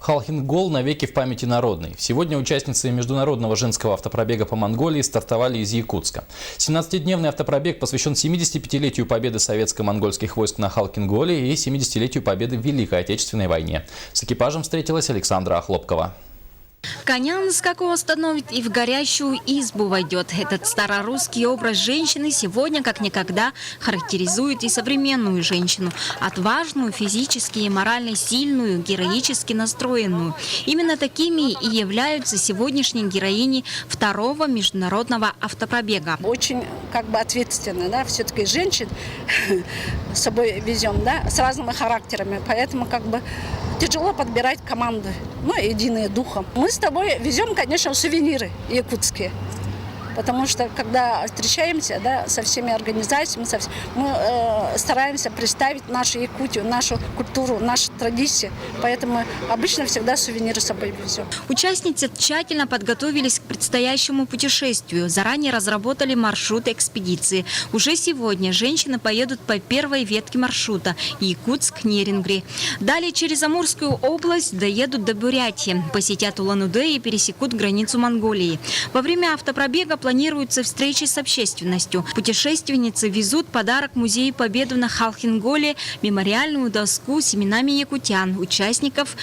Халхин-Гол навеки в памяти народной. Сегодня участницы международного женского автопробега по Монголии стартовали из Якутска. 17-дневный автопробег посвящен 75-летию победы советско-монгольских войск на Халхин-Голе и 70-летию победы в Великой Отечественной войне. С экипажем встретилась Александра Охлопкова. Коня на скаку остановит и в горящую избу войдет. Этот старорусский образ женщины сегодня как никогда характеризует и современную женщину. Отважную, физически и морально сильную, героически настроенную. Именно такими и являются сегодняшние героини второго международного автопробега. Очень ответственно, да, все-таки женщин с собой везем, да, с разными характерами. Поэтому тяжело подбирать команды, единые духом. Мы с тобой везем, конечно, сувениры якутские. Потому что, когда встречаемся, да, со всеми организациями, мы стараемся представить нашу Якутию, нашу культуру, наши традиции. Поэтому обычно всегда сувениры с собой везем. Участницы тщательно подготовились к предстоящему путешествию. Заранее разработали маршрут экспедиции. Уже сегодня женщины поедут по первой ветке маршрута – Якутск-Нерингри. Далее через Амурскую область доедут до Бурятии, посетят Улан-Удэ и пересекут границу Монголии. Во время автопробега планируются встречи с общественностью. Путешественницы везут подарок Музею Победы на Халхин-Голе, мемориальную доску с именами якутян, участников